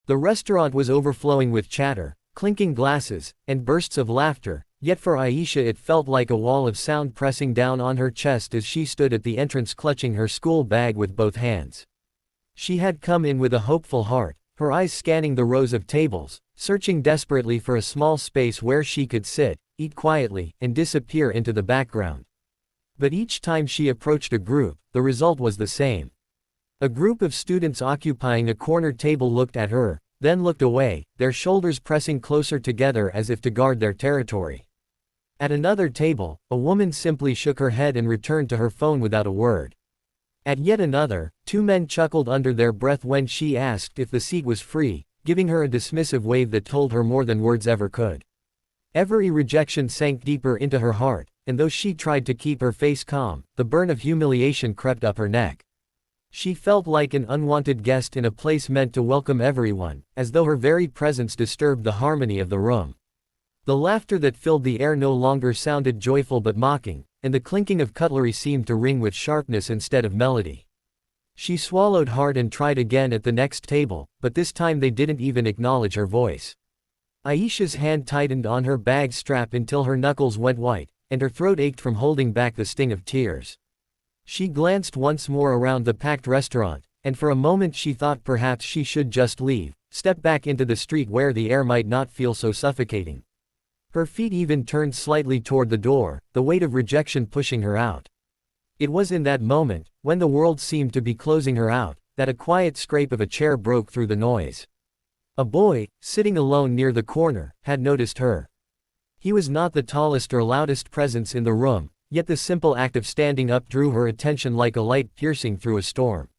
The restaurant was overflowing with chatter, clinking glasses, and bursts of laughter, yet for Aisha it felt like a wall of sound pressing down on her chest as she stood at the entrance clutching her school bag with both hands. She had come in with a hopeful heart, her eyes scanning the rows of tables, searching desperately for a small space where she could sit, eat quietly, and disappear into the background. But each time she approached a group, the result was the same. A group of students occupying a corner table looked at her, then looked away, their shoulders pressing closer together as if to guard their territory. At another table, a woman simply shook her head and returned to her phone without a word. At yet another, two men chuckled under their breath when she asked if the seat was free, giving her a dismissive wave that told her more than words ever could. Every rejection sank deeper into her heart, and though she tried to keep her face calm, the burn of humiliation crept up her neck. She felt like an unwanted guest in a place meant to welcome everyone, as though her very presence disturbed the harmony of the room. The laughter that filled the air no longer sounded joyful but mocking, and the clinking of cutlery seemed to ring with sharpness instead of melody. She swallowed hard and tried again at the next table, but this time they didn't even acknowledge her voice. Aisha's hand tightened on her bag strap until her knuckles went white, and her throat ached from holding back the sting of tears. She glanced once more around the packed restaurant, and for a moment she thought perhaps she should just leave, step back into the street where the air might not feel so suffocating. Her feet even turned slightly toward the door, the weight of rejection pushing her out. It was in that moment, when the world seemed to be closing her out, that a quiet scrape of a chair broke through the noise. A boy, sitting alone near the corner, had noticed her. He was not the tallest or loudest presence in the room, yet the simple act of standing up drew her attention like a light piercing through a storm.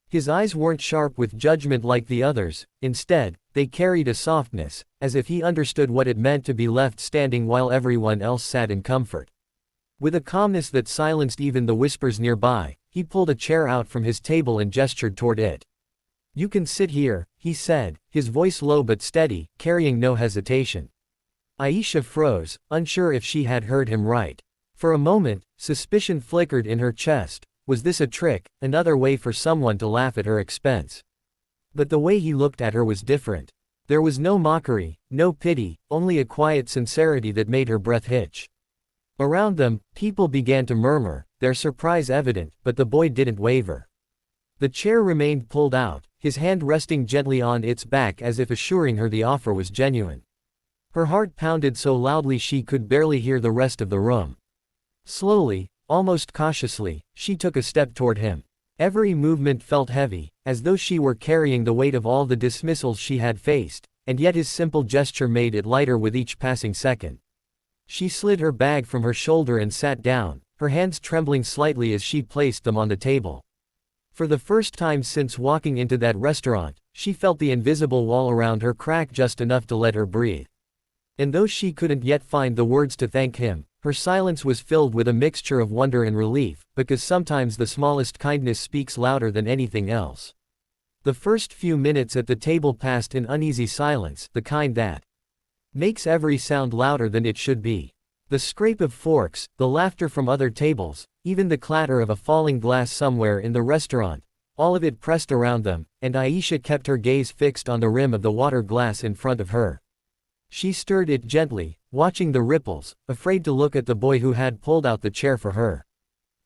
His eyes weren't sharp with judgment like the others, instead, they carried a softness, as if he understood what it meant to be left standing while everyone else sat in comfort. With a calmness that silenced even the whispers nearby, he pulled a chair out from his table and gestured toward it. "You can sit here," he said, his voice low but steady, carrying no hesitation. Aisha froze, unsure if she had heard him right. For a moment, suspicion flickered in her chest. Was this a trick, another way for someone to laugh at her expense? But the way he looked at her was different. There was no mockery, no pity, only a quiet sincerity that made her breath hitch. Around them, people began to murmur, their surprise evident, but the boy didn't waver. The chair remained pulled out, his hand resting gently on its back as if assuring her the offer was genuine. Her heart pounded so loudly she could barely hear the rest of the room. Slowly, almost cautiously, she took a step toward him. Every movement felt heavy, as though she were carrying the weight of all the dismissals she had faced, and yet his simple gesture made it lighter with each passing second. She slid her bag from her shoulder and sat down, her hands trembling slightly as she placed them on the table. For the first time since walking into that restaurant, she felt the invisible wall around her crack just enough to let her breathe. And though she couldn't yet find the words to thank him, her silence was filled with a mixture of wonder and relief, because sometimes the smallest kindness speaks louder than anything else. The first few minutes at the table passed in uneasy silence, the kind that makes every sound louder than it should be. The scrape of forks, the laughter from other tables, even the clatter of a falling glass somewhere in the restaurant, all of it pressed around them, and Aisha kept her gaze fixed on the rim of the water glass in front of her. She stirred it gently, watching the ripples, afraid to look at the boy who had pulled out the chair for her.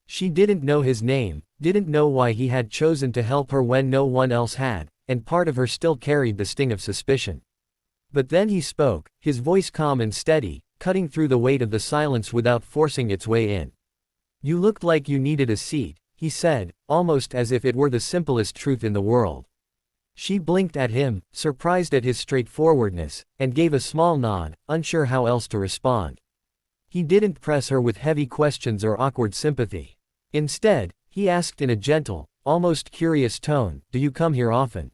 She didn't know his name, didn't know why he had chosen to help her when no one else had, and part of her still carried the sting of suspicion. But then he spoke, his voice calm and steady, cutting through the weight of the silence without forcing its way in. "You looked like you needed a seat," he said, almost as if it were the simplest truth in the world. She blinked at him, surprised at his straightforwardness, and gave a small nod, unsure how else to respond. He didn't press her with heavy questions or awkward sympathy. Instead, he asked in a gentle, almost curious tone, "Do you come here often?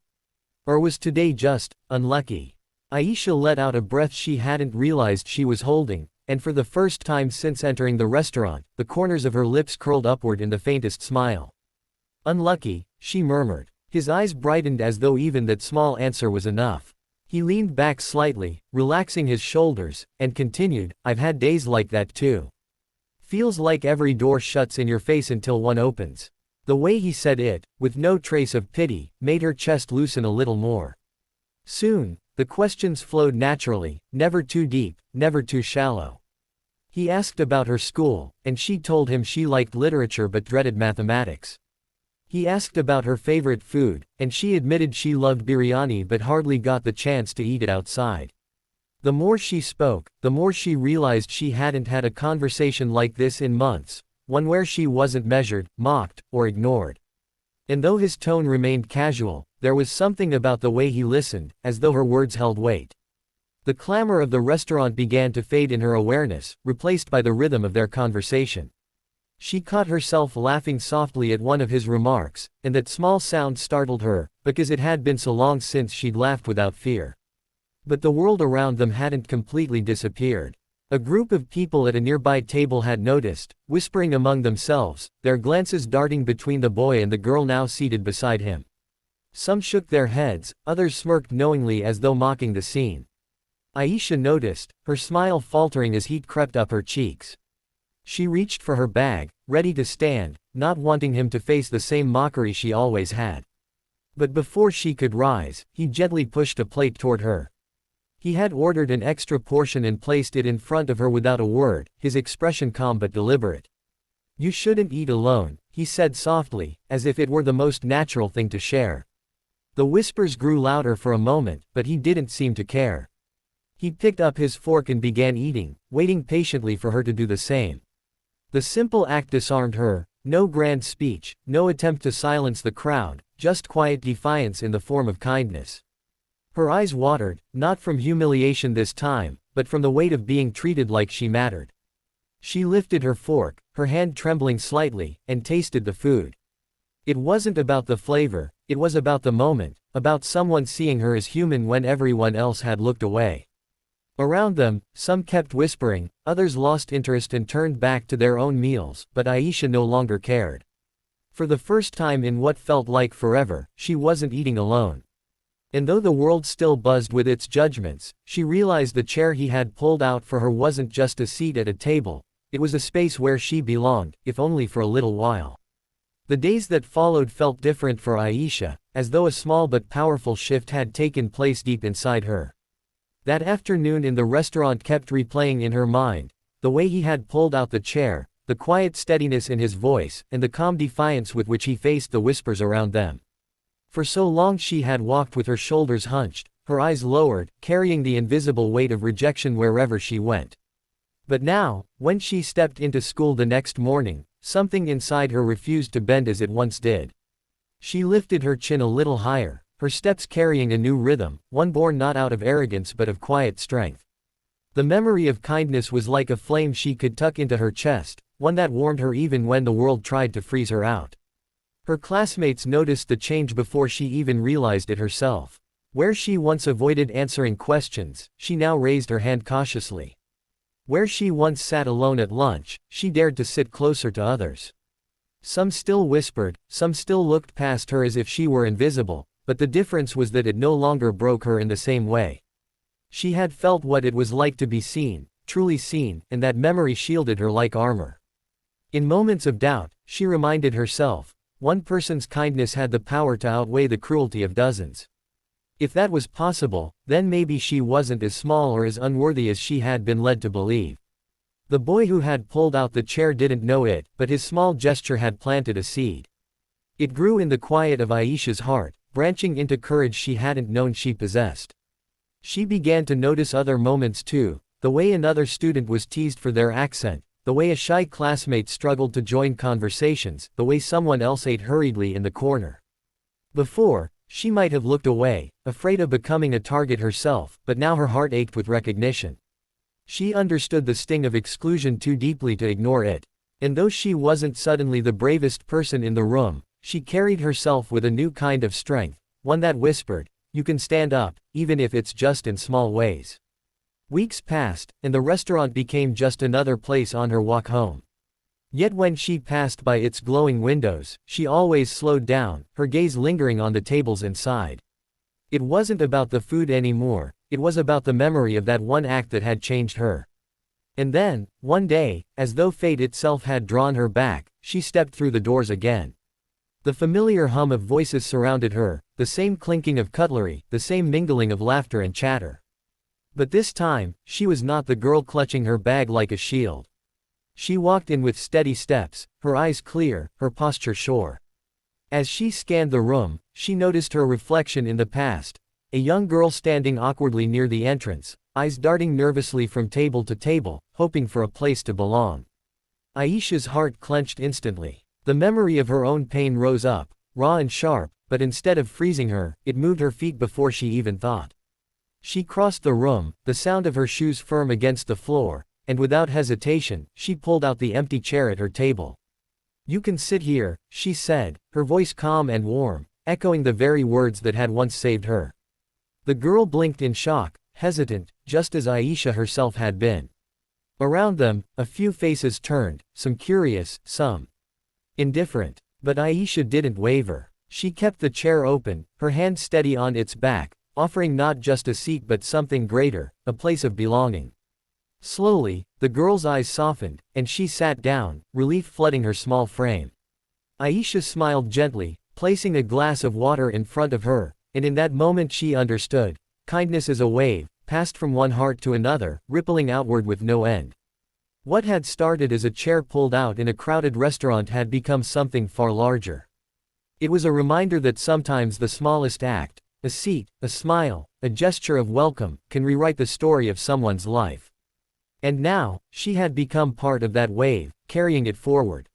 Or was today just unlucky?" Aisha let out a breath she hadn't realized she was holding, and for the first time since entering the restaurant, the corners of her lips curled upward in the faintest smile. "Unlucky," she murmured. His eyes brightened as though even that small answer was enough. He leaned back slightly, relaxing his shoulders, and continued, "I've had days like that too. Feels like every door shuts in your face until one opens." The way he said it, with no trace of pity, made her chest loosen a little more. Soon, the questions flowed naturally, never too deep, never too shallow. He asked about her school, and she told him she liked literature but dreaded mathematics. He asked about her favorite food, and she admitted she loved biryani but hardly got the chance to eat it outside. The more she spoke, the more she realized she hadn't had a conversation like this in months, one where she wasn't measured, mocked, or ignored. And though his tone remained casual, there was something about the way he listened, as though her words held weight. The clamor of the restaurant began to fade in her awareness, replaced by the rhythm of their conversation. She caught herself laughing softly at one of his remarks, and that small sound startled her, because it had been so long since she'd laughed without fear. But the world around them hadn't completely disappeared. A group of people at a nearby table had noticed, whispering among themselves, their glances darting between the boy and the girl now seated beside him. Some shook their heads, others smirked knowingly as though mocking the scene. Aisha noticed, her smile faltering as heat crept up her cheeks. She reached for her bag, ready to stand, not wanting him to face the same mockery she always had. But before she could rise, he gently pushed a plate toward her. He had ordered an extra portion and placed it in front of her without a word, his expression calm but deliberate. "You shouldn't eat alone," he said softly, as if it were the most natural thing to share. The whispers grew louder for a moment, but he didn't seem to care. He picked up his fork and began eating, waiting patiently for her to do the same. The simple act disarmed her, no grand speech, no attempt to silence the crowd, just quiet defiance in the form of kindness. Her eyes watered, not from humiliation this time, but from the weight of being treated like she mattered. She lifted her fork, her hand trembling slightly, and tasted the food. It wasn't about the flavor, it was about the moment, about someone seeing her as human when everyone else had looked away. Around them, some kept whispering, others lost interest and turned back to their own meals, but Aisha no longer cared. For the first time in what felt like forever, she wasn't eating alone. And though the world still buzzed with its judgments, she realized the chair he had pulled out for her wasn't just a seat at a table, it was a space where she belonged, if only for a little while. The days that followed felt different for Aisha, as though a small but powerful shift had taken place deep inside her. That afternoon in the restaurant kept replaying in her mind, the way he had pulled out the chair, the quiet steadiness in his voice, and the calm defiance with which he faced the whispers around them. For so long she had walked with her shoulders hunched, her eyes lowered, carrying the invisible weight of rejection wherever she went. But now, when she stepped into school the next morning, something inside her refused to bend as it once did. She lifted her chin a little higher, her steps carrying a new rhythm, one born not out of arrogance but of quiet strength. The memory of kindness was like a flame she could tuck into her chest, one that warmed her even when the world tried to freeze her out. Her classmates noticed the change before she even realized it herself. Where she once avoided answering questions, she now raised her hand cautiously. Where she once sat alone at lunch, she dared to sit closer to others. Some still whispered, some still looked past her as if she were invisible, but the difference was that it no longer broke her in the same way. She had felt what it was like to be seen, truly seen, and that memory shielded her like armor. In moments of doubt, she reminded herself, one person's kindness had the power to outweigh the cruelty of dozens. If that was possible, then maybe she wasn't as small or as unworthy as she had been led to believe. The boy who had pulled out the chair didn't know it, but his small gesture had planted a seed. It grew in the quiet of Aisha's heart, branching into courage she hadn't known she possessed. She began to notice other moments too, the way another student was teased for their accent, the way a shy classmate struggled to join conversations, the way someone else ate hurriedly in the corner. Before, she might have looked away, afraid of becoming a target herself, but now her heart ached with recognition. She understood the sting of exclusion too deeply to ignore it. And though she wasn't suddenly the bravest person in the room, she carried herself with a new kind of strength, one that whispered, "You can stand up, even if it's just in small ways." Weeks passed, and the restaurant became just another place on her walk home. Yet when she passed by its glowing windows, she always slowed down, her gaze lingering on the tables inside. It wasn't about the food anymore, it was about the memory of that one act that had changed her. And then, one day, as though fate itself had drawn her back, she stepped through the doors again. The familiar hum of voices surrounded her, the same clinking of cutlery, the same mingling of laughter and chatter. But this time, she was not the girl clutching her bag like a shield. She walked in with steady steps, her eyes clear, her posture sure. As she scanned the room, she noticed her reflection in the past, a young girl standing awkwardly near the entrance, eyes darting nervously from table to table, hoping for a place to belong. Aisha's heart clenched instantly. The memory of her own pain rose up, raw and sharp, but instead of freezing her, it moved her feet before she even thought. She crossed the room, the sound of her shoes firm against the floor, and without hesitation, she pulled out the empty chair at her table. "You can sit here," she said, her voice calm and warm, echoing the very words that had once saved her. The girl blinked in shock, hesitant, just as Aisha herself had been. Around them, a few faces turned, some curious, some indifferent. But Aisha didn't waver. She kept the chair open, her hand steady on its back, offering not just a seat but something greater, a place of belonging. Slowly, the girl's eyes softened, and she sat down, relief flooding her small frame. Aisha smiled gently, placing a glass of water in front of her, and in that moment she understood. Kindness is a wave, passed from one heart to another, rippling outward with no end. What had started as a chair pulled out in a crowded restaurant had become something far larger. It was a reminder that sometimes the smallest act, a seat, a smile, a gesture of welcome, can rewrite the story of someone's life. And now, she had become part of that wave, carrying it forward.